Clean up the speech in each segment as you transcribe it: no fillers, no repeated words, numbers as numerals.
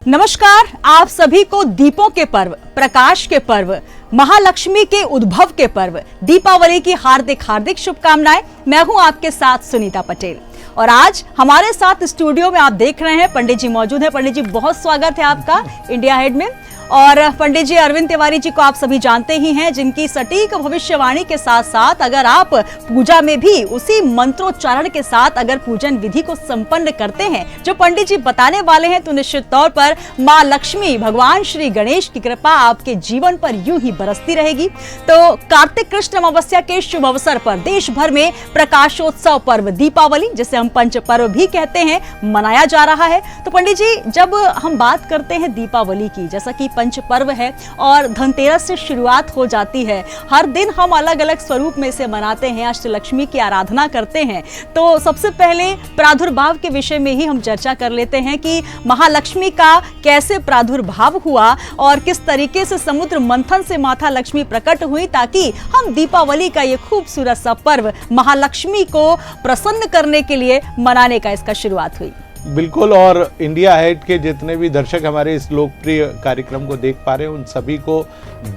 नमस्कार, आप सभी को दीपों के पर्व, प्रकाश के पर्व, महालक्ष्मी के उद्भव के पर्व दीपावली की हार्दिक हार्दिक शुभकामनाएं। मैं हूं आपके साथ सुनीता पटेल और आज हमारे साथ स्टूडियो में आप देख रहे हैं पंडित जी मौजूद हैं। पंडित जी, बहुत स्वागत है आपका इंडिया हेड में। और पंडित जी अरविंद तिवारी जी को आप सभी जानते ही हैं, जिनकी सटीक भविष्यवाणी के साथ साथ अगर आप पूजा में भी उसी मंत्रोच्चारण के साथ अगर पूजन विधि को संपन्न करते हैं जो पंडित जी बताने वाले हैं, तो निश्चित तौर पर माँ लक्ष्मी, भगवान श्री गणेश की कृपा आपके जीवन पर यूं ही बरसती रहेगी। तो कार्तिक कृष्ण अमावस्या के शुभ अवसर पर देश भर में प्रकाशोत्सव पर्व दीपावली, जिसे हम पंच पर्व भी कहते हैं, मनाया जा रहा है। तो पंडित जी, जब हम बात करते हैं दीपावली की, जैसा कि पंच पर्व है और धनतेरस से शुरुआत हो जाती है, हर दिन हम अलग अलग स्वरूप में से मनाते हैं, अष्टलक्ष्मी की आराधना करते हैं। तो सबसे पहले प्रादुर्भाव के विषय में ही हम चर्चा कर लेते हैं कि महालक्ष्मी का कैसे प्रादुर्भाव हुआ और किस तरीके से समुद्र मंथन से माता लक्ष्मी प्रकट हुई, ताकि हम दीपावली का ये खूबसूरत सा पर्व महालक्ष्मी को प्रसन्न करने के लिए मनाने का इसका शुरुआत हुई। बिल्कुल। और इंडिया हेड के जितने भी दर्शक हमारे इस लोकप्रिय कार्यक्रम को देख पा रहे हैं, उन सभी को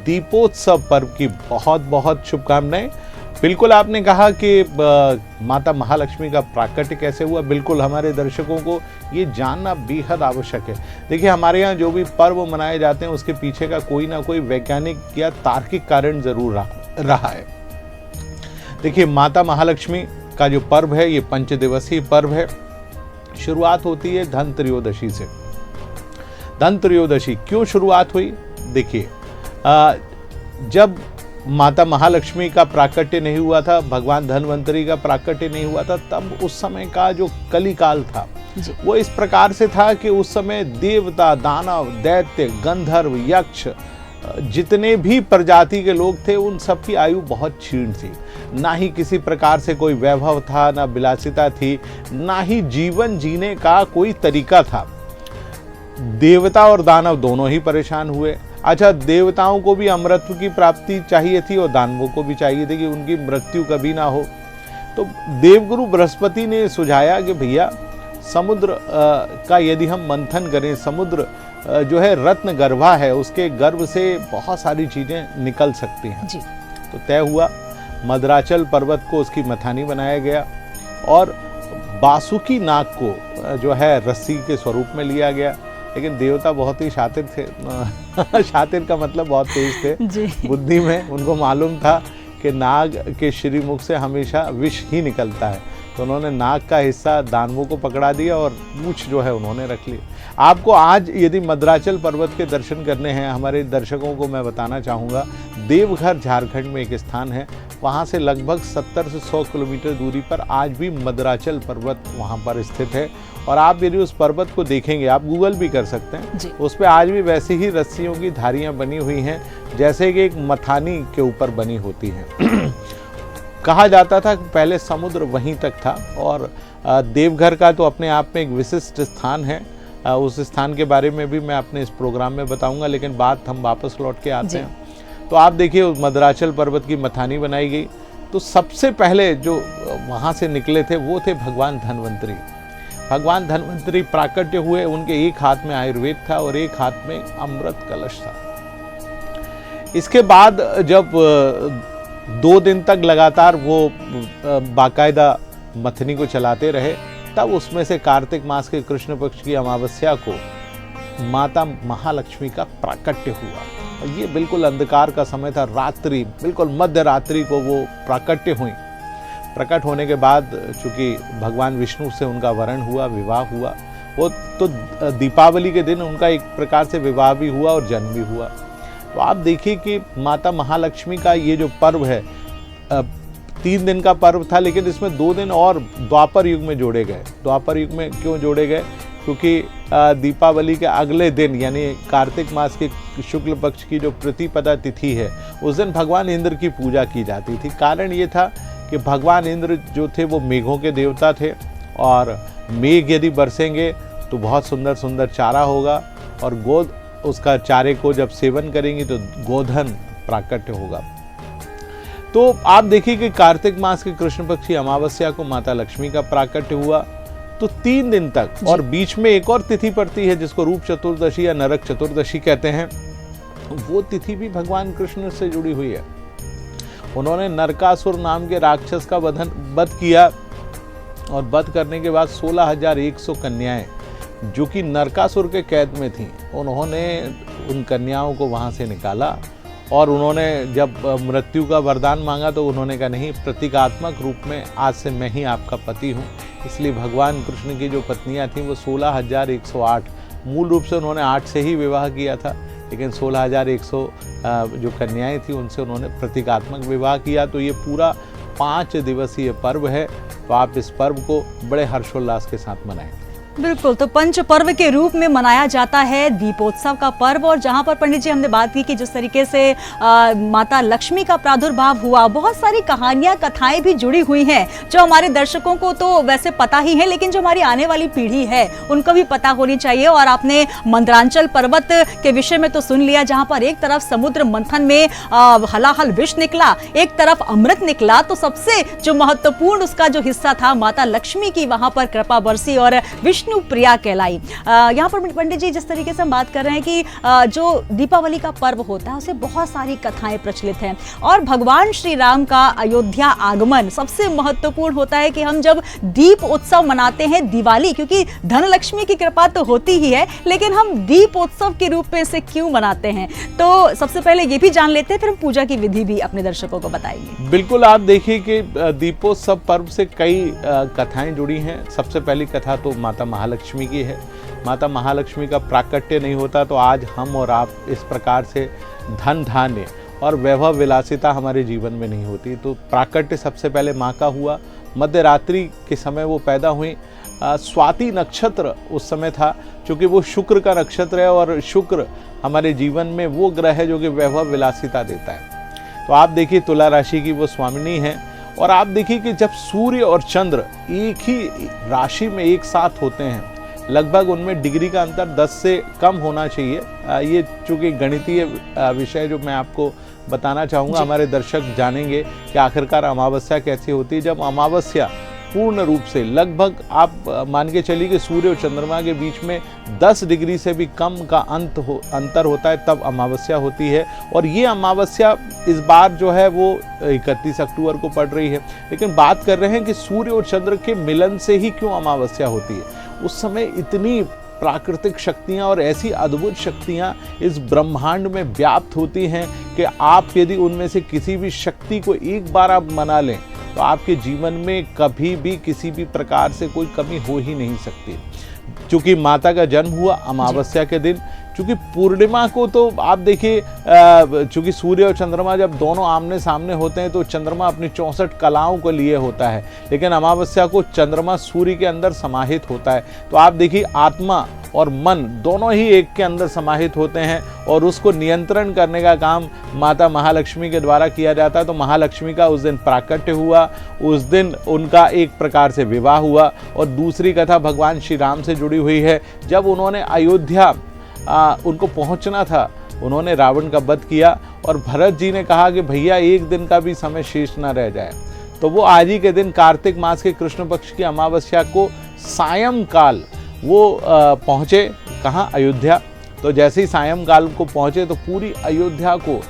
दीपोत्सव पर्व की बहुत बहुत शुभकामनाएं। बिल्कुल, आपने कहा कि माता महालक्ष्मी का प्राकट्य कैसे हुआ, बिल्कुल हमारे दर्शकों को ये जानना बेहद आवश्यक है। देखिए, हमारे यहाँ जो भी पर्व मनाए जाते हैं उसके पीछे का कोई ना कोई वैज्ञानिक या तार्किक कारण जरूर रहा है। देखिए, माता महालक्ष्मी का जो पर्व है ये पंचदिवसीय पर्व है। शुरुआत होती है धनत्रयोदशी से। धनत्रयोदशी क्यों शुरुआत हुई? देखिए, जब माता महालक्ष्मी का प्राकट्य नहीं हुआ था, भगवान धन्वंतरी का प्राकट्य नहीं हुआ था, तब उस समय का जो कलिकाल था वो इस प्रकार से था कि उस समय देवता, दानव, दैत्य, गंधर्व, यक्ष, जितने भी प्रजाति के लोग थे, उन सब की आयु बहुत क्षीण थी। ना ही किसी प्रकार से कोई वैभव था, ना विलासिता थी, ना ही जीवन जीने का कोई तरीका था। देवता और दानव दोनों ही परेशान हुए। अच्छा, देवताओं को भी अमरत्व की प्राप्ति चाहिए थी और दानवों को भी चाहिए थी कि उनकी मृत्यु कभी ना हो। तो देवगुरु बृहस्पति ने सुझाया कि भैया, समुद्र का यदि हम मंथन करें, समुद्र जो है रत्न गर्भा है, उसके गर्भ से बहुत सारी चीजें निकल सकती हैं जी। तो तय हुआ, मद्राचल पर्वत को उसकी मथानी बनाया गया और बासुकी नाग को जो है रस्सी के स्वरूप में लिया गया। लेकिन देवता बहुत ही शातिर थे शातिर का मतलब बहुत तेज थे बुद्धि में। उनको मालूम था कि नाग के श्रीमुख से हमेशा विष ही निकलता है, तो उन्होंने नाग का हिस्सा दानवों को पकड़ा दिया और मूछ जो है उन्होंने रख ली। आपको आज यदि मद्राचल पर्वत के दर्शन करने हैं, हमारे दर्शकों को मैं बताना चाहूँगा, देवघर झारखंड में एक स्थान है, वहाँ से लगभग 70 से 100 किलोमीटर दूरी पर आज भी मद्राचल पर्वत वहाँ पर स्थित है। और आप यदि उस पर्वत को देखेंगे, आप गूगल भी कर सकते हैं, उस पर आज भी वैसी ही रस्सियों की धारियाँ बनी हुई हैं जैसे कि एक मथानी के ऊपर बनी होती हैं। कहा जाता था कि पहले समुद्र वहीं तक था। और देवघर का तो अपने आप में एक विशिष्ट स्थान है, उस स्थान के बारे में भी मैं अपने इस प्रोग्राम में बताऊंगा, लेकिन बात हम वापस लौट के आते हैं। तो आप देखिए, उस मद्राचल पर्वत की मथानी बनाई गई। तो सबसे पहले जो वहाँ से निकले थे वो थे भगवान धन्वंतरी। भगवान धन्वंतरी प्राकट्य हुए, उनके एक हाथ में आयुर्वेद था और एक हाथ में अमृत कलश था। इसके बाद जब 2 दिन तक लगातार वो बाकायदा मथनी को चलाते रहे, तब उसमें से कार्तिक मास के कृष्ण पक्ष की अमावस्या को माता महालक्ष्मी का प्राकट्य हुआ। और ये बिल्कुल अंधकार का समय था, रात्रि, बिल्कुल मध्य रात्रि को वो प्राकट्य हुई। प्रकट होने के बाद चूंकि भगवान विष्णु से उनका वरण हुआ, विवाह हुआ, वो तो दीपावली के दिन उनका एक प्रकार से विवाह भी हुआ और जन्म भी हुआ। तो आप देखिए कि माता महालक्ष्मी का ये जो पर्व है, 3 दिन का पर्व था, लेकिन इसमें 2 दिन और द्वापर युग में जोड़े गए। द्वापर युग में क्यों जोड़े गए? क्योंकि दीपावली के अगले दिन यानी कार्तिक मास के शुक्ल पक्ष की जो प्रतिपदा तिथि है, उस दिन भगवान इंद्र की पूजा की जाती थी। कारण ये था कि भगवान इंद्र जो थे वो मेघों के देवता थे, और मेघ यदि बरसेंगे तो बहुत सुंदर सुंदर चारा होगा, और गोद उसका चारे को जब सेवन करेंगी तो गोधन प्राकट्य होगा। तो आप देखिए कि कार्तिक मास के कृष्ण पक्ष की अमावस्या को माता लक्ष्मी का प्राकट्य हुआ। तो 3 दिन तक, और बीच में एक और तिथि पड़ती है जिसको रूप चतुर्दशी या नरक चतुर्दशी कहते हैं, वो तिथि भी भगवान कृष्ण से जुड़ी हुई है। उन्होंने नरकासुर नाम के राक्षस का वध किया, और वध करने के बाद 16,100 कन्याएं जो कि नरकासुर के कैद में थीं, उन्होंने उन कन्याओं को वहां से निकाला। और उन्होंने जब मृत्यु का वरदान मांगा तो उन्होंने कहा नहीं, प्रतीकात्मक रूप में आज से मैं ही आपका पति हूँ। इसलिए भगवान कृष्ण की जो पत्नियां थीं वो 16,108, मूल रूप से उन्होंने 8 से ही विवाह किया था, लेकिन 16,100 जो कन्याएं थी उनसे उन्होंने प्रतीकात्मक विवाह किया। तो ये पूरा 5 दिवसीय पर्व है, तो आप इस पर्व को बड़े हर्षोल्लास के साथ मनाएं। बिल्कुल, तो पंच पर्व के रूप में मनाया जाता है दीपोत्सव का पर्व। और जहां पर पंडित जी हमने बात की कि जिस तरीके से माता लक्ष्मी का प्रादुर्भाव हुआ, बहुत सारी कहानियां कथाएं भी जुड़ी हुई हैं जो हमारे दर्शकों को तो वैसे पता ही है, लेकिन जो हमारी आने वाली पीढ़ी है उनको भी पता होनी चाहिए। और आपने मंदरांचल पर्वत के विषय में तो सुन लिया, जहां पर एक तरफ समुद्र मंथन में हलाहल विष निकला, एक तरफ अमृत निकला, तो सबसे जो महत्वपूर्ण उसका जो हिस्सा था, माता लक्ष्मी की वहां पर कृपा बरसी और विष्णु प्रिया कहलाई। यहाँ पर पंडित जी जिस तरीके से हम बात कर रहे हैं कि जो दीपावली का पर्व होता है उसे बहुत सारी कथाएं प्रचलित हैं, और भगवान श्री राम का अयोध्या आगमन सबसे महत्वपूर्ण होता है कि हम जब दीप उत्सव मनाते हैं दिवाली, क्योंकि धन लक्ष्मी की कृपा तो होती ही है, लेकिन हम दीप उत्सव के रूप में इसे क्यों मनाते हैं, तो सबसे पहले ये भी जान लेते हैं, फिर हम पूजा की विधि भी अपने दर्शकों को बताएंगे। बिल्कुल, आप देखिए कि दीपोत्सव पर्व से कई कथाएं जुड़ी हैं। सबसे पहली कथा तो माता महालक्ष्मी की है। माता महालक्ष्मी का प्राकट्य नहीं होता तो आज हम और आप इस प्रकार से धन धान्य और वैभव विलासिता हमारे जीवन में नहीं होती। तो प्राकट्य सबसे पहले माँ का हुआ। मध्य रात्रि के समय वो पैदा हुई। स्वाति नक्षत्र उस समय था, क्योंकि वो शुक्र का नक्षत्र है, और शुक्र हमारे जीवन में वो ग्रह है जो कि वैभव विलासिता देता है। तो आप देखिए तुला राशि की वो स्वामिनी है। और आप देखिए कि जब सूर्य और चंद्र एक ही राशि में एक साथ होते हैं, लगभग उनमें डिग्री का अंतर 10 से कम होना चाहिए। ये चूँकि गणितीय विषय जो मैं आपको बताना चाहूँगा, हमारे दर्शक जानेंगे कि आखिरकार अमावस्या कैसी होती है। जब अमावस्या पूर्ण रूप से लगभग आप मान के चलिए कि सूर्य और चंद्रमा के बीच में 10 डिग्री से भी कम का अंतर होता है, तब अमावस्या होती है। और ये अमावस्या इस बार जो है वो 31 अक्टूबर को पड़ रही है। लेकिन बात कर रहे हैं कि सूर्य और चंद्र के मिलन से ही क्यों अमावस्या होती है। उस समय इतनी प्राकृतिक शक्तियाँ और ऐसी अद्भुत शक्तियाँ इस ब्रह्मांड में व्याप्त होती हैं कि आप यदि उनमें से किसी भी शक्ति को एक बार आप मना लें तो आपके जीवन में कभी भी किसी भी प्रकार से कोई कमी हो ही नहीं सकती। क्योंकि माता का जन्म हुआ अमावस्या के दिन, क्योंकि पूर्णिमा को तो आप देखिए, चूँकि सूर्य और चंद्रमा जब दोनों आमने सामने होते हैं तो चंद्रमा अपनी 64 कलाओं को लिए होता है, लेकिन अमावस्या को चंद्रमा सूर्य के अंदर समाहित होता है। तो आप देखिए आत्मा और मन दोनों ही एक के अंदर समाहित होते हैं, और उसको नियंत्रण करने का काम माता महालक्ष्मी के द्वारा किया जाता है। तो महालक्ष्मी का उस दिन प्राकट्य हुआ, उस दिन उनका एक प्रकार से विवाह हुआ। और दूसरी कथा भगवान श्री राम से जुड़ी हुई है। जब उन्होंने अयोध्या उनको पहुंचना था, उन्होंने रावण का वध किया, और भरत जी ने कहा कि भैया एक दिन का भी समय शेष न रह जाए। तो वो आज ही के दिन कार्तिक मास के कृष्ण पक्ष की अमावस्या को सायंकाल वो पहुँचे, कहाँ, अयोध्या। तो जैसे ही सायंकाल को पहुँचे तो पूरी अयोध्या को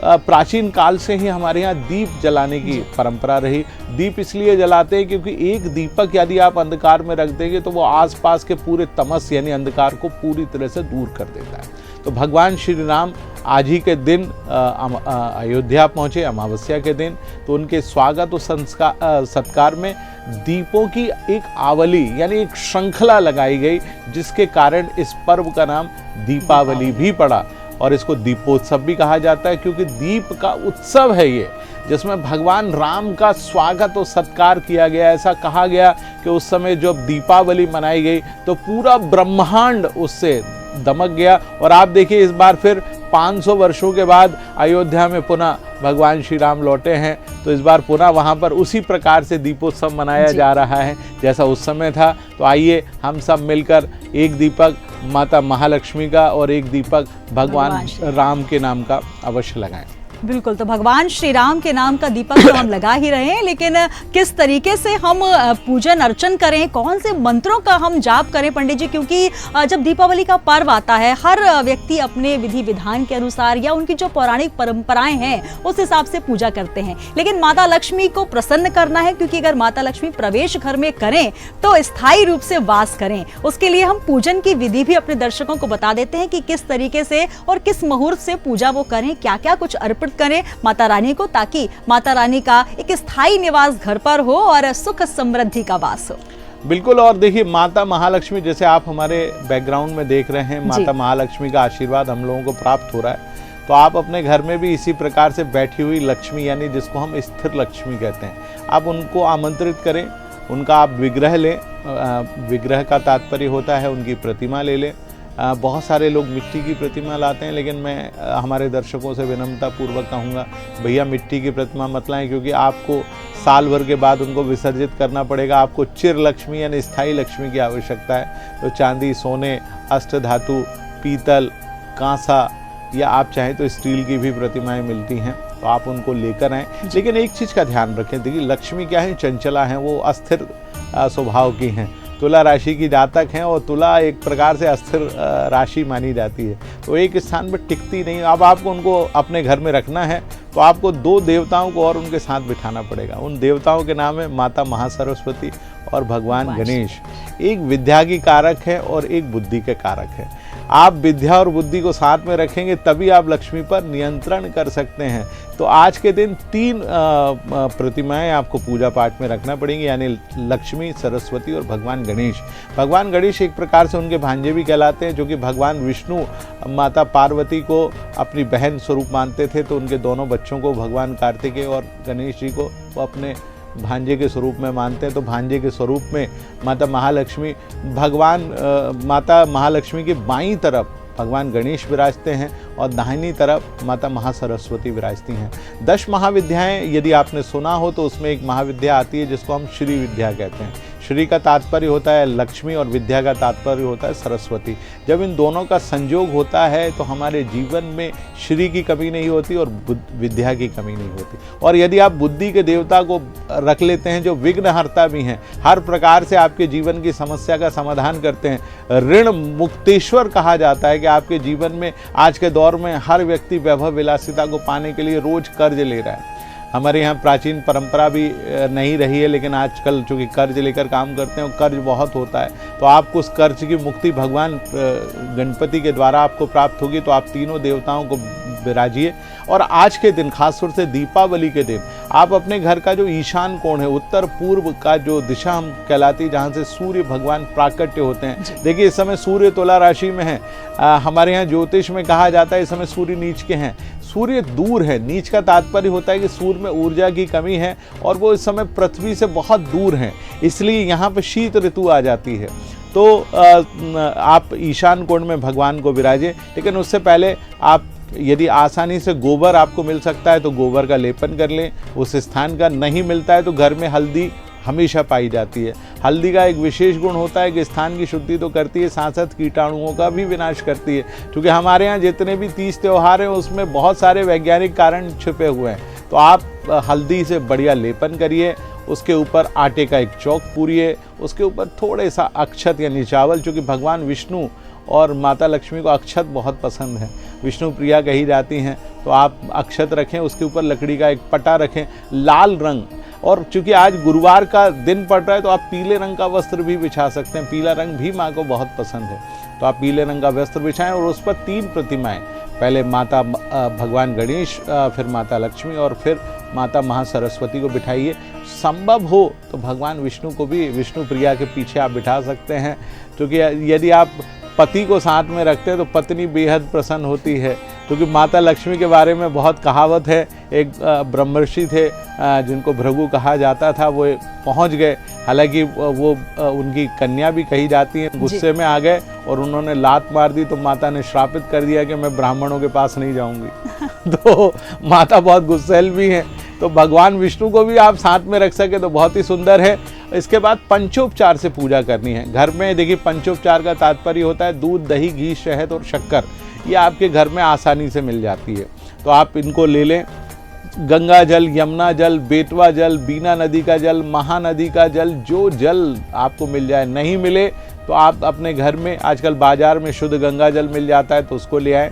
प्राचीन काल से ही हमारे यहाँ दीप जलाने की परंपरा रही। दीप इसलिए जलाते हैं क्योंकि एक दीपक यदि आप अंधकार में रख देंगे तो वो आसपास के पूरे तमस यानी अंधकार को पूरी तरह से दूर कर देता है। तो भगवान श्री राम आज ही के दिन अयोध्या पहुँचे अमावस्या के दिन। तो उनके स्वागत और सत्कार में दीपों की एक आवली यानी एक श्रृंखला लगाई गई, जिसके कारण इस पर्व का नाम दीपावली भी पड़ा। और इसको दीपोत्सव भी कहा जाता है, क्योंकि दीप का उत्सव है ये, जिसमें भगवान राम का स्वागत और सत्कार किया गया। ऐसा कहा गया कि उस समय जब दीपावली मनाई गई तो पूरा ब्रह्मांड उससे दमक गया। और आप देखिए इस बार फिर 500 वर्षों के बाद अयोध्या में पुनः भगवान श्री राम लौटे हैं, तो इस बार पुनः वहाँ पर उसी प्रकार से दीपोत्सव मनाया जा रहा है जैसा उस समय था। तो आइए हम सब मिलकर एक दीपक माता महालक्ष्मी का और एक दीपक भगवान राम के नाम का अवश्य लगाएं। बिल्कुल, तो भगवान श्री राम के नाम का दीपक तो हम लगा ही रहे हैं, लेकिन किस तरीके से हम पूजन अर्चन करें, कौन से मंत्रों का हम जाप करें पंडित जी, क्योंकि जब दीपावली का पर्व आता है हर व्यक्ति अपने विधि विधान के अनुसार या उनकी जो पौराणिक परंपराएं हैं उस हिसाब से पूजा करते हैं, लेकिन माता लक्ष्मी को प्रसन्न करना है, क्योंकि अगर माता लक्ष्मी प्रवेश घर में करें तो स्थायी रूप से वास करें। उसके लिए हम पूजन की विधि भी अपने दर्शकों को बता देते हैं कि किस तरीके से और किस मुहूर्त से पूजा वो करें, क्या क्या कुछ अर्पित करें माता रानी को, ताकि माता रानी का एक स्थायी निवास घर पर हो और सुख समृद्धि का वास हो। बिल्कुल, और देखिए माता महालक्ष्मी, जैसे आप हमारे बैकग्राउंड में देख रहे हैं, माता महालक्ष्मी का आशीर्वाद हम लोगों को प्राप्त हो रहा है, तो आप अपने घर में भी इसी प्रकार से बैठी हुई लक्ष्मी, यानी जिसको हम स्थिर लक्ष्मी कहते हैं, आप उनको आमंत्रित करें, उनका आप विग्रह लें। विग्रह का तात्पर्य होता है उनकी प्रतिमा ले लें। बहुत सारे लोग मिट्टी की प्रतिमा लाते हैं, लेकिन मैं हमारे दर्शकों से विनम्रता पूर्वक कहूँगा, भैया मिट्टी की प्रतिमा मत लाएं, क्योंकि आपको साल भर के बाद उनको विसर्जित करना पड़ेगा। आपको चिर लक्ष्मी यानी स्थायी लक्ष्मी की आवश्यकता है। तो चांदी, सोने, अष्टधातु, पीतल, कांसा या आप चाहें तो स्टील की भी प्रतिमाएं मिलती हैं, तो आप उनको लेकर आएँ। लेकिन एक चीज़ का ध्यान रखें, देखिए लक्ष्मी क्या है, चंचला हैं, वो अस्थिर स्वभाव की हैं, तुला राशि की जातक हैं, और तुला एक प्रकार से अस्थिर राशि मानी जाती है, तो एक स्थान पर टिकती नहीं। अब आपको उनको अपने घर में रखना है, तो आपको दो देवताओं को और उनके साथ बिठाना पड़ेगा। उन देवताओं के नाम है माता महासरस्वती और भगवान गणेश। एक विद्या की कारक है और एक बुद्धि के कारक है। आप विद्या और बुद्धि को साथ में रखेंगे तभी आप लक्ष्मी पर नियंत्रण कर सकते हैं। तो आज के दिन 3 प्रतिमाएं आपको पूजा पाठ में रखना पड़ेंगी, यानी लक्ष्मी, सरस्वती और भगवान गणेश। भगवान गणेश एक प्रकार से उनके भांजे भी कहलाते हैं, जो कि भगवान विष्णु माता पार्वती को अपनी बहन स्वरूप मानते थे, तो उनके दोनों बच्चों को भगवान कार्तिकेय और गणेश जी को वो अपने भांजे के स्वरूप में मानते हैं। तो भांजे के स्वरूप में माता महालक्ष्मी, माता महालक्ष्मी की बाईं तरफ भगवान गणेश विराजते हैं और दाहिनी तरफ माता महासरस्वती विराजती हैं। 10 महाविद्याएं यदि आपने सुना हो तो उसमें एक महाविद्या आती है जिसको हम श्री विद्या कहते हैं। श्री का तात्पर्य होता है लक्ष्मी और विद्या का तात्पर्य होता है सरस्वती। जब इन दोनों का संयोग होता है तो हमारे जीवन में श्री की कमी नहीं होती और विद्या की कमी नहीं होती। और यदि आप बुद्धि के देवता को रख लेते हैं जो विघ्नहर्ता भी हैं, हर प्रकार से आपके जीवन की समस्या का समाधान करते हैं। ऋण मुक्तेश्वर कहा जाता है कि आपके जीवन में आज के दौर में हर व्यक्ति वैभव विलासिता को पाने के लिए रोज कर्ज ले रहा है। हमारे यहाँ प्राचीन परंपरा भी नहीं रही है, लेकिन आजकल चूँकि कर्ज लेकर काम करते हैं और कर्ज बहुत होता है, तो आपको उस कर्ज की मुक्ति भगवान गणपति के द्वारा आपको प्राप्त होगी। तो आप तीनों देवताओं को विराजिए। और आज के दिन, खासतौर से दीपावली के दिन, आप अपने घर का जो ईशान कोण है, उत्तर पूर्व का जो दिशा हम कहलाती है, जहाँ से सूर्य भगवान प्राकट्य होते हैं। देखिए इस समय सूर्य तुला राशि में है। हमारे यहाँ ज्योतिष में कहा जाता है इस समय सूर्य नीच के हैं। सूर्य दूर है। नीच का तात्पर्य होता है कि सूर्य में ऊर्जा की कमी है और वो इस समय पृथ्वी से बहुत दूर हैं, इसलिए यहाँ पर शीत ऋतु आ जाती है। तो आप ईशान कोण में भगवान को विराजें। लेकिन उससे पहले आप यदि आसानी से गोबर आपको मिल सकता है तो गोबर का लेपन कर लें। उस स्थान का नहीं मिलता है तो घर में हल्दी हमेशा पाई जाती है। हल्दी का एक विशेष गुण होता है कि स्थान की शुद्धि तो करती है, साथ साथ कीटाणुओं का भी विनाश करती है। क्योंकि हमारे यहाँ जितने भी 30 त्यौहार हैं उसमें बहुत सारे वैज्ञानिक कारण छिपे हुए हैं। तो आप हल्दी से बढ़िया लेपन करिए, उसके ऊपर आटे का एक चौक पूरिए, उसके ऊपर थोड़े सा अक्षत यानी चावल, चूँकि भगवान विष्णु और माता लक्ष्मी को अक्षत बहुत पसंद है, विष्णु प्रिया कही जाती हैं, तो आप अक्षत रखें। उसके ऊपर लकड़ी का एक पटा रखें लाल रंग, और चूंकि आज गुरुवार का दिन पड़ रहा है तो आप पीले रंग का वस्त्र भी बिछा सकते हैं। पीला रंग भी माँ को बहुत पसंद है, तो आप पीले रंग का वस्त्र बिछाएं और उस पर 3 प्रतिमाएं, पहले माता भगवान गणेश, फिर माता लक्ष्मी और फिर माता महासरस्वती को बिठाइए। संभव हो तो भगवान विष्णु को भी विष्णु प्रिया के पीछे आप बिठा सकते हैं, क्योंकि यदि आप पति को साथ में रखते हैं तो पत्नी बेहद प्रसन्न होती है। क्योंकि माता लक्ष्मी के बारे में बहुत कहावत है। एक ब्रह्मर्षि थे जिनको भृगु कहा जाता था, वो पहुंच गए, हालांकि वो उनकी कन्या भी कही जाती है, गुस्से में आ गए और उन्होंने लात मार दी, तो माता ने श्रापित कर दिया कि मैं ब्राह्मणों के पास नहीं जाऊंगी। तो माता बहुत गुस्सैल भी हैं। तो भगवान विष्णु को भी आप साथ में रख सके तो बहुत ही सुंदर है। इसके बाद पंचोपचार से पूजा करनी है घर में। देखिए पंचोपचार का तात्पर्य होता है दूध, दही, घी, शहद और शक्कर, ये आपके घर में आसानी से मिल जाती है। तो आप इनको ले लें। गंगा जल, यमुना जल, बेतवा जल, बीना नदी का जल, महानदी का जल, जो जल आपको मिल जाए, नहीं मिले तो आप अपने घर में, आजकल बाजार में शुद्ध गंगा जल मिल जाता है तो उसको ले आएँ।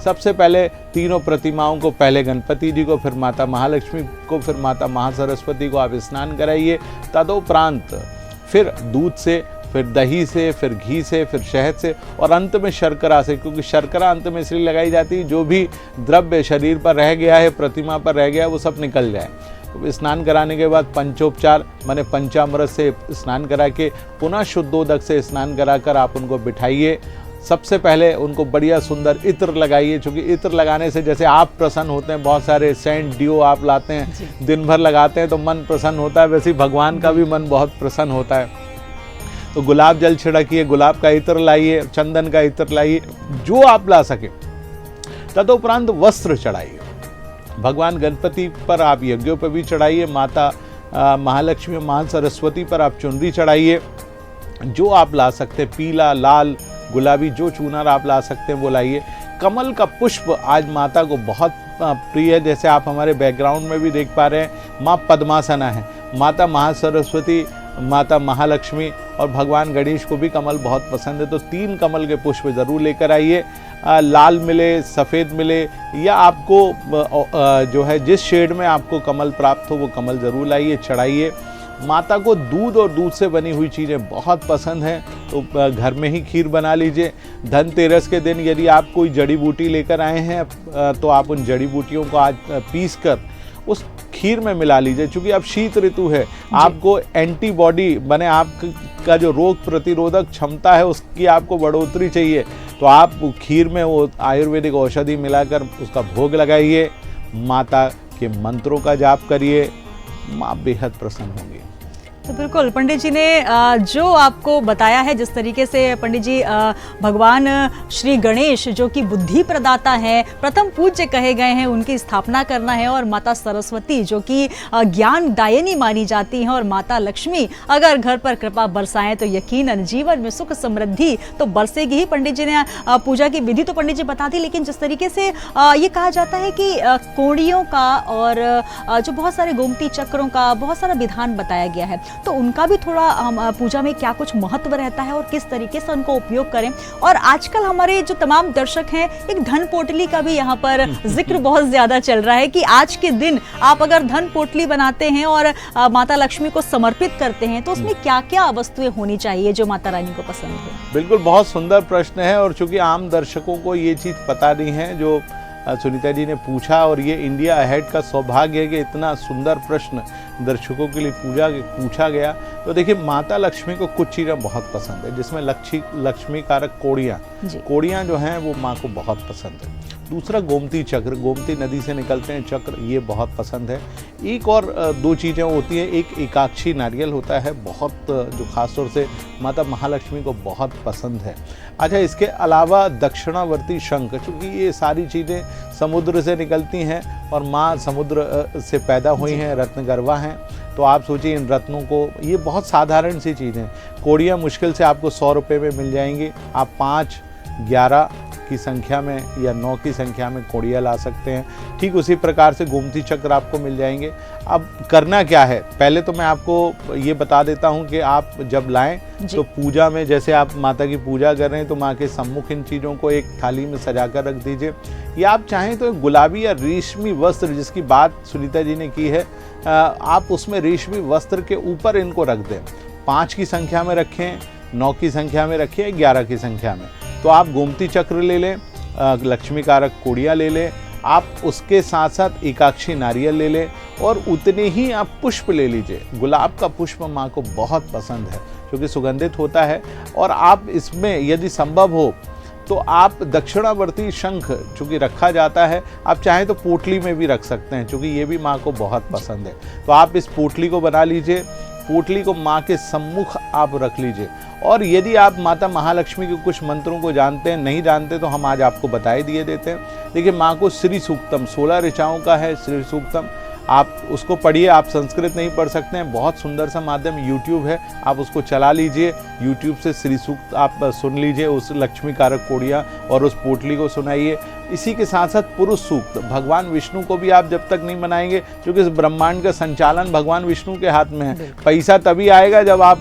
सबसे पहले तीनों प्रतिमाओं को, पहले गणपति जी को, फिर माता महालक्ष्मी को, फिर माता महासरस्वती को आप स्नान कराइए। तदोपरांत फिर दूध से, फिर दही से, फिर घी से, फिर शहद से और अंत में शर्करा से, क्योंकि शर्करा अंत में इसलिए लगाई जाती है जो भी द्रव्य शरीर पर रह गया है, प्रतिमा पर रह गया है, वो सब निकल जाए। तो स्नान कराने के बाद पंचोपचार माने पंचामृत से स्नान करा के पुनः शुद्धोदक से स्नान कराकर आप उनको बिठाइए। सबसे पहले उनको बढ़िया सुंदर इत्र लगाइए, क्योंकि इत्र लगाने से जैसे आप प्रसन्न होते हैं, बहुत सारे सेंट डियो आप लाते हैं, दिन भर लगाते हैं तो मन प्रसन्न होता है, वैसे ही भगवान का भी मन बहुत प्रसन्न होता है। तो गुलाब जल छिड़किए, गुलाब का इत्र लाइए, चंदन का इत्र लाइए, जो आप ला सके। तदुपरांत वस्त्र चढ़ाइए। भगवान गणपति पर आप यज्ञों पर भी चढ़ाइए, माता महालक्ष्मी, मां सरस्वती पर आप चुनरी चढ़ाइए। जो आप ला सकते हैं, पीला, लाल, गुलाबी, जो चूनर आप ला सकते हैं वो लाइए। कमल का पुष्प आज माता को बहुत प्रिय है, जैसे आप हमारे बैकग्राउंड में भी देख पा रहे हैं। माँ पद्मासना है, माता महासरस्वती, माता महालक्ष्मी और भगवान गणेश को भी कमल बहुत पसंद है, तो 3 कमल के पुष्प ज़रूर लेकर आइए। लाल मिले, सफ़ेद मिले, या आपको जो है जिस शेड में आपको कमल प्राप्त हो वो कमल ज़रूर लाइए, चढ़ाइए। माता को दूध और दूध से बनी हुई चीज़ें बहुत पसंद हैं, तो घर में ही खीर बना लीजिए। धनतेरस के दिन यदि आप कोई जड़ी बूटी लेकर आए हैं तो आप उन जड़ी बूटियों को आज पीस कर उस खीर में मिला लीजिए, क्योंकि अब शीत ऋतु है, आपको एंटीबॉडी बने, आपका जो रोग प्रतिरोधक क्षमता है उसकी आपको बढ़ोतरी चाहिए, तो आप खीर में वो आयुर्वेदिक औषधि मिलाकर उसका भोग लगाइए। माता के मंत्रों का जाप करिए, माँ बेहद प्रसन्न होंगी। तो बिल्कुल पंडित जी ने जो आपको बताया है, जिस तरीके से पंडित जी भगवान श्री गणेश जो कि बुद्धि प्रदाता है, प्रथम पूज्य कहे गए हैं, उनकी स्थापना करना है, और माता सरस्वती जो कि ज्ञान दायिनी मानी जाती हैं, और माता लक्ष्मी अगर घर पर कृपा बरसाएं तो यकीनन जीवन में सुख समृद्धि तो बरसेगी ही। पंडित जी ने पूजा की विधि तो पंडित जी बता दी, लेकिन जिस तरीके से ये कहा जाता है कि कोड़ियों का और जो बहुत सारे गोमती चक्रों का बहुत सारा विधान बताया गया है, तो उनका भी थोड़ा हम पूजा में क्या कुछ महत्व रहता है और किस तरीके से उनको उपयोग करें। और आजकल हमारे जो तमाम दर्शक हैं, एक धन पोटली का भी यहाँ पर जिक्र बहुत ज्यादा चल रहा है कि आज के दिन आप अगर धन पोटली बनाते हैं और माता लक्ष्मी को समर्पित करते हैं तो उसमें क्या क्या वस्तुएं होनी चाहिए जो माता रानी को पसंद हो। बिल्कुल, बहुत सुंदर प्रश्न है, और चूंकि आम दर्शकों को ये चीज पता नहीं है जो सुनीता जी ने पूछा, और ये इंडिया अहेड का सौभाग्य है कि इतना सुंदर प्रश्न दर्शकों के लिए पूछा गया। तो देखिए, माता लक्ष्मी को कुछ चीज़ें बहुत पसंद है, जिसमें लक्ष्मी कारक कोड़ियाँ जो हैं वो माँ को बहुत पसंद है। दूसरा गोमती चक्र, गोमती नदी से निकलते हैं चक्र, ये बहुत पसंद है। एक और 2 चीज़ें होती हैं, एक एकाक्षी नारियल होता है बहुत, जो खासतौर से माता महालक्ष्मी को बहुत पसंद है। अच्छा, इसके अलावा दक्षिणावर्ती शंख, चूँकि ये सारी चीज़ें समुद्र से निकलती हैं और माँ समुद्र से पैदा हुई हैं, रत्नगर्भा हैं, तो आप सोचिए इन रत्नों को, ये बहुत साधारण सी चीज़ें। कोड़ियाँ मुश्किल से आपको 100 रुपये में मिल जाएंगी, आप 5, 11 की संख्या में या 9 की संख्या में कोड़ियाँ ला सकते हैं। ठीक उसी प्रकार से गोमती चक्र आपको मिल जाएंगे। अब करना क्या है, पहले तो मैं आपको ये बता देता हूँ कि आप जब लाएं तो पूजा में, जैसे आप माता की पूजा कर रहे हैं तो माँ के सम्मुख इन चीज़ों को एक थाली में सजा कर रख दीजिए, या आप चाहें तो गुलाबी या रेशमी वस्त्र, जिसकी बात सुनीता जी ने की है, आप उसमें रेशमी वस्त्र के ऊपर इनको रख दें। 5 की संख्या में रखें, 9 की संख्या में रखें, 11 की संख्या में। तो आप गोमती चक्र ले लें, लक्ष्मी कारक कोड़ियाँ ले लें, आप उसके साथ साथ एकाक्षी नारियल ले लें, और उतने ही आप पुष्प ले लीजिए। गुलाब का पुष्प माँ को बहुत पसंद है, क्योंकि सुगंधित होता है, और आप इसमें यदि संभव हो तो आप दक्षिणावर्ती शंख चूँकि रखा जाता है, आप चाहें तो पोटली में भी रख सकते हैं, क्योंकि ये भी माँ को बहुत पसंद है। तो आप इस पोटली को बना लीजिए, पोटली को माँ के सम्मुख आप रख लीजिए। और यदि आप माता महालक्ष्मी के कुछ मंत्रों को जानते हैं, नहीं जानते, तो हम आज आपको बताए दिए देते हैं। देखिए, माँ को श्री सूक्तम, 16 ऋचाओं का है श्री सूक्तम, आप उसको पढ़िए। आप संस्कृत नहीं पढ़ सकते हैं, बहुत सुंदर सा माध्यम यूट्यूब है, आप उसको चला लीजिए, यूट्यूब से श्री सूक्त आप सुन लीजिए, उस लक्ष्मी कारक कोड़ियाँ और उस पोटली को सुनाइए। इसी के साथ साथ पुरुष सूक्त, भगवान विष्णु को भी आप जब तक नहीं मनाएंगे, क्योंकि इस ब्रह्मांड का संचालन भगवान विष्णु के हाथ में है। पैसा तभी आएगा जब आप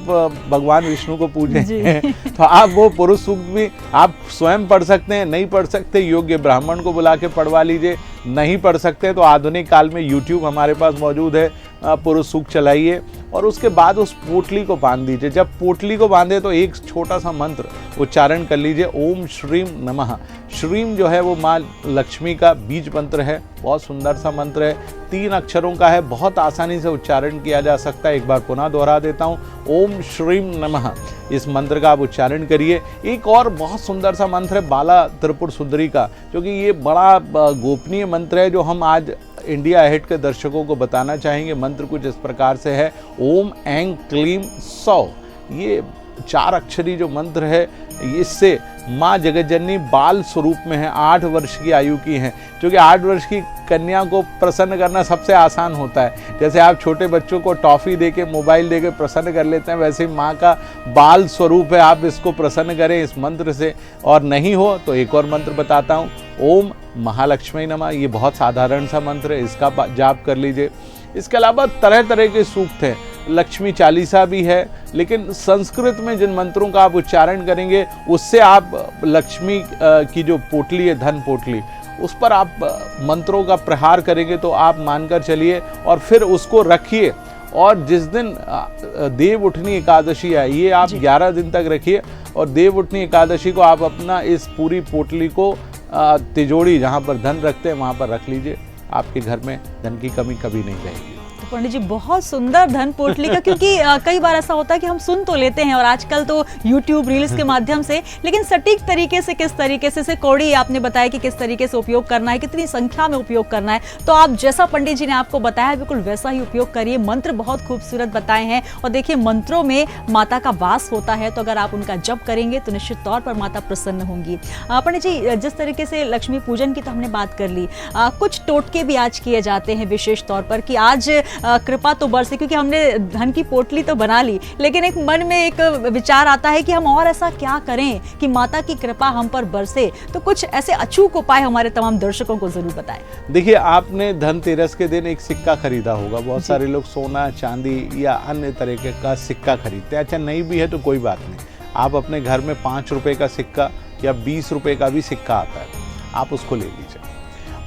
भगवान विष्णु को पूजेंगे। तो आप वो पुरुष सूक्त भी आप स्वयं पढ़ सकते हैं, नहीं पढ़ सकते योग्य ब्राह्मण को बुला के पढ़वा लीजिए, नहीं पढ़ सकते तो आधुनिक काल में YouTube हमारे पास मौजूद है, पुरुष सूक्त चलाइए और उसके बाद उस पोटली को बांध दीजिए। जब पोटली को बांधे तो एक छोटा सा मंत्र उच्चारण कर लीजिए, ओम श्रीम नमः। श्रीम जो है वो माँ लक्ष्मी का बीज मंत्र है, बहुत सुंदर सा मंत्र है, 3 अक्षरों का है, बहुत आसानी से उच्चारण किया जा सकता है। एक बार पुनः दोहरा देता हूँ, ओम श्रीम नमः। इस मंत्र का आप उच्चारण करिए। एक और बहुत सुंदर सा मंत्र है बाला त्रिपुर सुंदरी का, क्योंकि ये बड़ा गोपनीय मंत्र है जो हम आज इंडिया अहेड के दर्शकों को बताना चाहेंगे। मंत्र कुछ इस प्रकार से है, ओम ऐं क्लीम सौ। ये 4 अक्षरी जो मंत्र है, इससे माँ जगतजननी बाल स्वरूप में है, 8 वर्ष की आयु की हैं, क्योंकि 8 वर्ष की कन्या को प्रसन्न करना सबसे आसान होता है। जैसे आप छोटे बच्चों को टॉफ़ी देके, मोबाइल देके प्रसन्न कर लेते हैं, वैसे ही माँ का बाल स्वरूप है, आप इसको प्रसन्न करें इस मंत्र से। और नहीं हो तो एक और मंत्र बताता हूँ, ओम महालक्ष्मी नमः। ये बहुत साधारण सा मंत्र है, इसका जाप कर लीजिए। इसके अलावा तरह तरह के सूक्त हैं, लक्ष्मी चालीसा भी है, लेकिन संस्कृत में जिन मंत्रों का आप उच्चारण करेंगे उससे आप लक्ष्मी की जो पोटली है, धन पोटली, उस पर आप मंत्रों का प्रहार करेंगे तो आप मानकर चलिए और फिर उसको रखिए। और जिस दिन देव उठनी एकादशी है, ये आप 11 दिन तक रखिए और देव उठनी एकादशी को आप अपना इस पूरी पोटली को तिजोरी जहाँ पर धन रखते हैं वहाँ पर रख लीजिए। आपके घर में धन की कमी कभी नहीं रहेगी। पंडित जी बहुत सुंदर धन पोटली का, क्योंकि कई बार ऐसा होता है कि हम सुन तो लेते हैं और आजकल तो YouTube रील्स के माध्यम से, लेकिन सटीक तरीके से किस तरीके से कौड़ी आपने बताया कि किस तरीके से उपयोग करना है, कितनी संख्या में उपयोग करना है, तो आप जैसा पंडित जी ने आपको बताया बिल्कुल वैसा ही उपयोग करिए। मंत्र बहुत खूबसूरत बताए हैं और देखिए मंत्रों में माता का वास होता है, तो अगर आप उनका जप करेंगे तो निश्चित तौर पर माता प्रसन्न होंगी। पंडित जी जिस तरीके से लक्ष्मी पूजन की तो हमने बात कर ली, कुछ टोटके भी आज किए जाते हैं विशेष तौर पर कि आज कृपा तो बरसे, क्योंकि हमने धन की पोटली तो बना ली, लेकिन एक मन में एक विचार आता है कि हम और ऐसा क्या करें कि माता की कृपा हम पर बरसे। तो कुछ ऐसे अचूक उपाय हमारे तमाम दर्शकों को जरूर बताएं। देखिए, आपने धनतेरस के दिन एक सिक्का खरीदा होगा, बहुत सारे लोग सोना चांदी या अन्य तरीके का सिक्का खरीदते हैं। अच्छा नहीं भी है तो कोई बात नहीं, आप अपने घर में 5 रुपए का सिक्का या 20 रुपए का भी सिक्का आता है, आप उसको ले लीजिए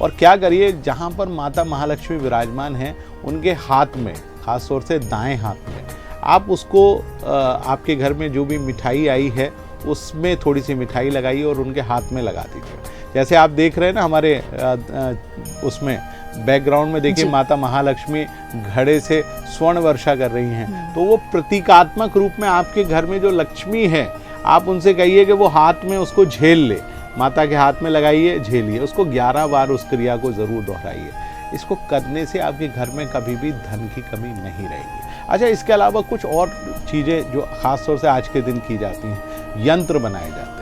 और क्या करिए, जहाँ पर माता महालक्ष्मी विराजमान हैं उनके हाथ में, खास तौर से दाएं हाथ में, आप उसको आपके घर में जो भी मिठाई आई है उसमें थोड़ी सी मिठाई लगाइए और उनके हाथ में लगा दीजिए। जैसे आप देख रहे हैं ना हमारे उसमें बैकग्राउंड में, देखिए माता महालक्ष्मी घड़े से स्वर्ण वर्षा कर रही हैं, तो वो प्रतीकात्मक रूप में आपके घर में जो लक्ष्मी है, आप उनसे कहिए कि वो हाथ में उसको झेल ले, माता के हाथ में लगाइए, झेलिए उसको, 11 बार उस क्रिया को ज़रूर दोहराइए। इसको करने से आपके घर में कभी भी धन की कमी नहीं रहेगी। अच्छा, इसके अलावा कुछ और चीज़ें जो ख़ास तौर से आज के दिन की जाती हैं, यंत्र बनाए जाते हैं।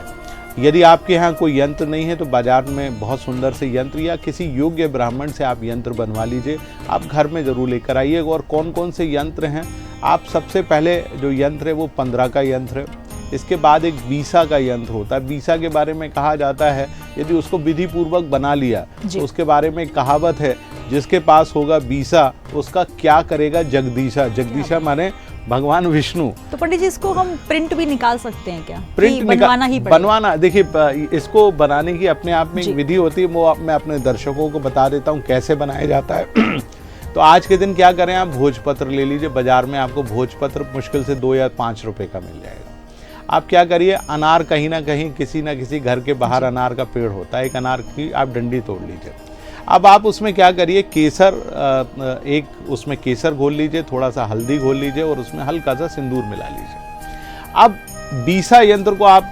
यदि आपके यहाँ कोई यंत्र नहीं है तो बाज़ार में बहुत सुंदर से यंत्र या किसी योग्य ब्राह्मण से आप यंत्र बनवा लीजिए, आप घर में ज़रूर लेकर आइए। और कौन कौन से यंत्र हैं, आप सबसे पहले जो यंत्र है वो 15 का यंत्र है, इसके बाद एक बीसा का यंत्र होता है। बीसा के बारे में कहा जाता है यदि उसको विधि पूर्वक बना लिया तो उसके बारे में एक कहावत है, जिसके पास होगा बीसा उसका क्या करेगा जगदीशा। जगदीशा माने भगवान विष्णु। तो पंडित जी इसको हम प्रिंट भी निकाल सकते हैं क्या? प्रिंट बनवाना ही पड़ेगा? बनवाना, देखिए इसको बनाने की अपने आप में एक विधि होती है, वो मैं अपने दर्शकों को बता देता हूँ कैसे बनाया जाता है। तो आज के दिन क्या करें, आप भोजपत्र ले लीजिए, बाजार में आपको भोजपत्र मुश्किल से 2 या 5 रुपए का मिल जाएगा। आप क्या करिए, अनार कहीं ना कहीं किसी ना किसी घर के बाहर अनार का पेड़ होता है, एक अनार की आप डंडी तोड़ लीजिए। अब आप उसमें क्या करिए, केसर, एक उसमें केसर घोल लीजिए, थोड़ा सा हल्दी घोल लीजिए और उसमें हल्का सा सिंदूर मिला लीजिए। अब बीसा यंत्र को आप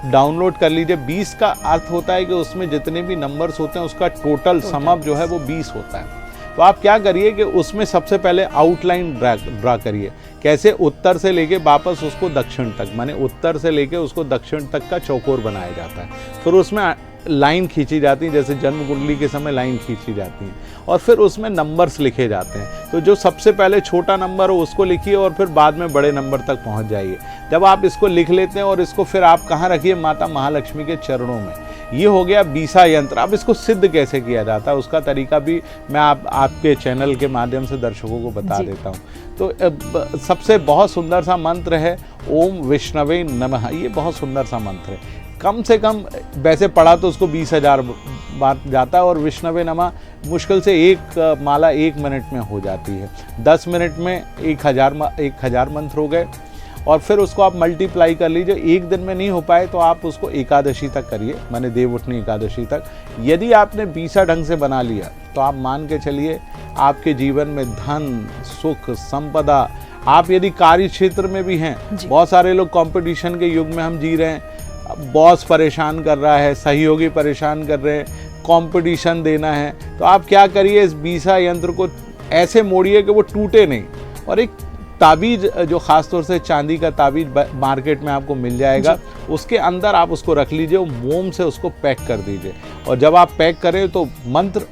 डाउनलोड कर लीजिए। 20 का अर्थ होता है कि उसमें जितने भी नंबर्स होते हैं उसका टोटल समअप जो है वो 20 होता है। तो आप क्या करिए कि उसमें सबसे पहले आउटलाइन ड्रा करिए, कैसे उत्तर से लेके वापस उसको दक्षिण तक, माने उत्तर से लेके उसको दक्षिण तक का चौकोर बनाया जाता है। फिर उसमें लाइन खींची जाती है, जैसे जन्म कुंडली के समय लाइन खींची जाती है, और फिर उसमें नंबर्स लिखे जाते हैं। तो जो सबसे पहले छोटा नंबर हो उसको लिखिए और फिर बाद में बड़े नंबर तक पहुंच जाइए। जब आप इसको लिख लेते हैं और इसको फिर आप कहाँ रखिए, माता महालक्ष्मी के चरणों में। ये हो गया बीसा यंत्र। अब इसको सिद्ध कैसे किया जाता है उसका तरीका भी मैं आपके चैनल के माध्यम से दर्शकों को बता देता हूँ। तो सबसे बहुत सुंदर सा मंत्र है ओम विष्णवे नमः। ये बहुत सुंदर सा मंत्र है, कम से कम वैसे पढ़ा तो उसको 20,000 बार जाता है, और विष्णवे नमः मुश्किल से एक माला 1 मिनट में हो जाती है। 10 मिनट में 1000 मंत्र हो गए, और फिर उसको आप मल्टीप्लाई कर लीजिए। एक दिन में नहीं हो पाए तो आप उसको एकादशी तक करिए, माने देवउठनी एकादशी तक। यदि आपने 20 ढंग से बना लिया तो आप मान के चलिए आपके जीवन में धन, सुख, संपदा। आप यदि कार्य क्षेत्र में भी हैं, बहुत सारे लोग कंपटीशन के युग में हम जी रहे हैं, बॉस परेशान कर रहा है, सहयोगी परेशान कर रहे हैं, कंपटीशन देना है, तो आप क्या करिए, इस बीसा यंत्र को ऐसे मोड़िए कि वो टूटे नहीं। और एक ताबीज जो ख़ास तौर से चांदी का ताबीज मार्केट में आपको मिल जाएगा, उसके अंदर आप उसको रख लीजिए, मोम से उसको पैक कर दीजिए। और जब आप पैक करें तो मंत्र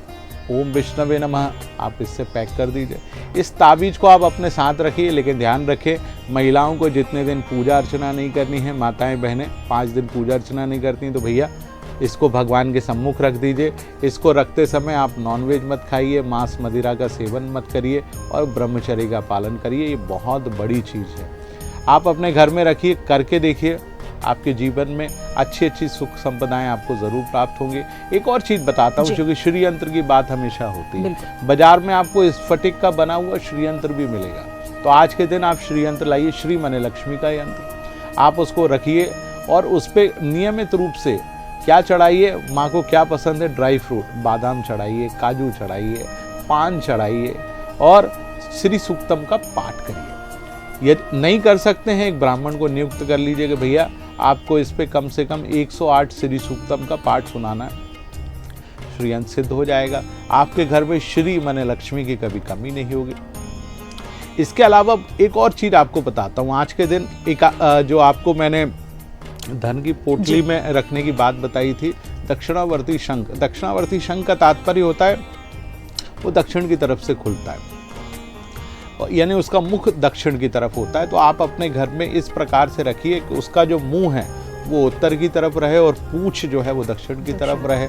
ओम विष्णवे नमः आप इससे पैक कर दीजिए। इस ताबीज को आप अपने साथ रखिए, लेकिन ध्यान रखें महिलाओं को जितने दिन पूजा अर्चना नहीं करनी है, माताएं बहनें 5 दिन पूजा अर्चना नहीं करती तो भैया इसको भगवान के सम्मुख रख दीजिए। इसको रखते समय आप नॉनवेज मत खाइए, मांस मदिरा का सेवन मत करिए, और ब्रह्मचर्य का पालन करिए। ये बहुत बड़ी चीज़ है, आप अपने घर में रखिए, करके देखिए, आपके जीवन में अच्छी सुख संपदाएं आपको ज़रूर प्राप्त होंगी। एक और चीज़ बताता हूँ, क्योंकि श्री यंत्र की बात हमेशा होती है। बाजार में आपको स्फटिक का बना हुआ श्री यंत्र भी मिलेगा, तो आज के दिन आप श्री यंत्र लाइए, श्री माने लक्ष्मी का यंत्र, आप उसको रखिए और उस पर नियमित रूप से क्या चढ़ाइए, माँ को क्या पसंद है, ड्राई फ्रूट, बादाम चढ़ाइए, काजू चढ़ाइए, पान चढ़ाइए, और श्री सूक्तम का पाठ करिए। यदि नहीं कर सकते हैं, एक ब्राह्मण को नियुक्त कर लीजिए कि भैया आपको इस पे कम से कम 108 श्री सूक्तम का पाठ सुनाना है, श्रीयंत्र सिद्ध हो जाएगा। आपके घर में श्री माने लक्ष्मी की कभी कमी नहीं होगी। इसके अलावा एक और चीज़ आपको बताता हूँ। आज के दिन एक जो आपको मैंने धन की पोटली में रखने की बात बताई थी, दक्षिणावर्ती शंख। दक्षिणावर्ती शंख का तात्पर्य होता है वो दक्षिण की तरफ से खुलता है, यानी उसका मुख दक्षिण की तरफ होता है। तो आप अपने घर में इस प्रकार से रखिए कि उसका जो मुंह है वो उत्तर की तरफ रहे और पूंछ जो है वो दक्षिण की तरफ रहे।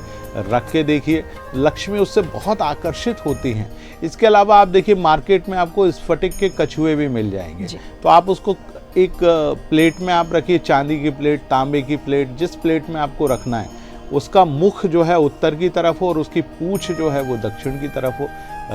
रख के देखिए, लक्ष्मी उससे बहुत आकर्षित होती हैं। इसके अलावा आप देखिए मार्केट में आपको स्फटिक के कछुए भी मिल जाएंगे, तो आप उसको एक प्लेट में आप रखिए, चांदी की प्लेट, तांबे की प्लेट, जिस प्लेट में आपको रखना है उसका मुख जो है उत्तर की तरफ हो और उसकी पूंछ जो है वो दक्षिण की तरफ हो,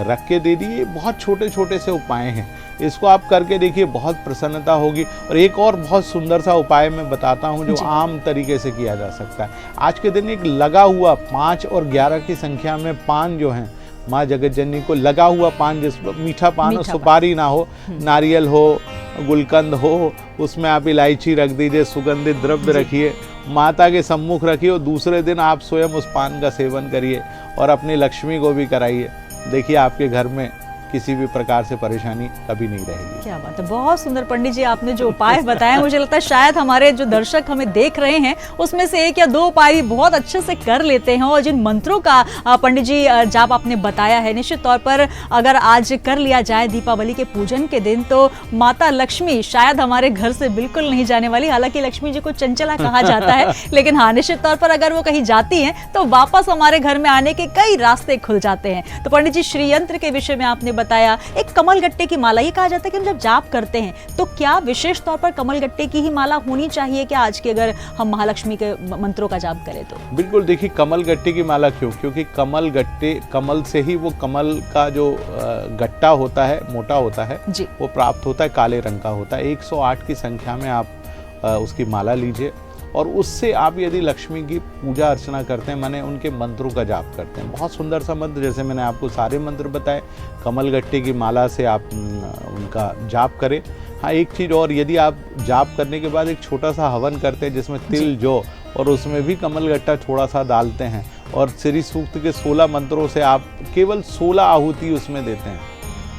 रख के दे दिए। बहुत छोटे छोटे से उपाय हैं, इसको आप करके देखिए, बहुत प्रसन्नता होगी। और एक और बहुत सुंदर सा उपाय मैं बताता हूँ जो आम तरीके से किया जा सकता है। आज के दिन एक लगा हुआ 5 और 11 की संख्या में पान जो है, माँ जगत जननी को लगा हुआ पान, जिसमें मीठा पान हो, सुपारी ना हो, नारियल हो, गुलकंद हो, उसमें आप इलायची रख दीजिए, सुगंधित द्रव्य रखिए, माता के सम्मुख रखिए, और दूसरे दिन आप स्वयं उस पान का सेवन करिए और अपनी लक्ष्मी को भी कराइए। देखिए आपके घर में किसी भी प्रकार से परेशानी कभी नहीं रहेगी। क्या बात है, बहुत सुंदर पंडित जी आपने जो उपाय बताए, मुझे लगता है शायद हमारे जो दर्शक हमें देख रहे हैं उसमें से 1 या 2 उपाय भी बहुत अच्छे से कर लेते हैं। और जिन मंत्रों का पंडित जी जाप आपने बताया है, निश्चित तौर पर अगर आज कर लिया जाए दीपावली के पूजन के दिन, तो माता लक्ष्मी शायद हमारे घर से बिल्कुल नहीं जाने वाली। हालांकि लक्ष्मी जी को चंचला कहा जाता है, लेकिन हाँ, निश्चित तौर पर अगर वो कहीं जाती हैं तो वापस हमारे घर में आने के कई रास्ते खुल जाते हैं। तो पंडित जी, श्री यंत्र के विषय में आपने बताया, एक कमलगट्टे की माला, ये कहा जाता है कि हम जब जाप करते हैं तो क्या विशेष तौर पर कमलगट्टे की ही माला होनी चाहिए क्या आज के, अगर हम महालक्ष्मी के मंत्रों का जाप करें तो? बिल्कुल, देखिए कमलगट्टे की माला क्यों, क्योंकि कमलगट्टे, कमल से ही वो कमल का जो गट्टा होता है, मोटा होता है, वो प्राप्त होता है, काले रंग का होता है। 108 की संख्या में आप उसकी माला लीजिए, और उससे आप यदि लक्ष्मी की पूजा अर्चना करते हैं, माने उनके मंत्रों का जाप करते हैं, बहुत सुंदर सा मंत्र, जैसे मैंने आपको सारे मंत्र बताए, कमलगट्टे की माला से आप उनका जाप करें। हाँ, एक चीज़ और, यदि आप जाप करने के बाद एक छोटा सा हवन करते हैं जिसमें तिल, जौ और उसमें भी कमलगट्टा थोड़ा सा डालते हैं, और श्री सूक्त के 16 मंत्रों से आप केवल 16 आहुति उसमें देते हैं,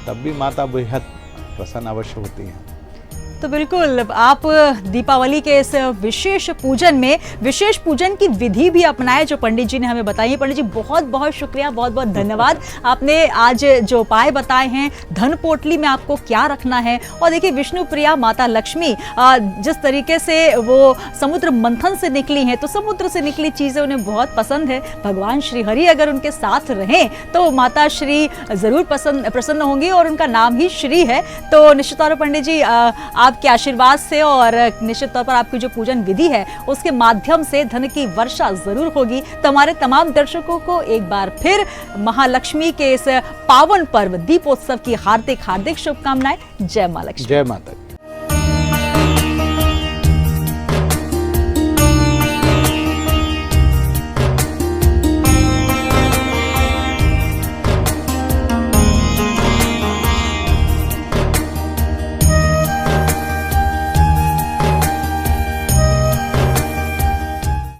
तब भी माता बेहद प्रसन्न अवश्य होती हैं। तो बिल्कुल आप दीपावली के इस विशेष पूजन में विशेष पूजन की विधि भी अपनाए जो पंडित जी ने हमें बताई है। पंडित जी बहुत बहुत शुक्रिया, बहुत बहुत धन्यवाद। आपने आज जो उपाय बताए हैं, धन पोटली में आपको क्या रखना है, और देखिए विष्णु प्रिया माता लक्ष्मी जिस तरीके से वो समुद्र मंथन से निकली हैं, तो समुद्र से निकली चीजें उन्हें बहुत पसंद है। भगवान श्री हरि अगर उनके साथ रहें तो माता श्री जरूर प्रसन्न होंगी, और उनका नाम ही श्री है। तो निश्चित तौर पर पंडित जी आपके आशीर्वाद से और निश्चित तौर पर आपकी जो पूजन विधि है उसके माध्यम से धन की वर्षा जरूर होगी। तो हमारे तमाम दर्शकों को एक बार फिर महालक्ष्मी के इस पावन पर्व दीपोत्सव की हार्दिक हार्दिक शुभकामनाएं। जय मां लक्ष्मी। जय माता दी।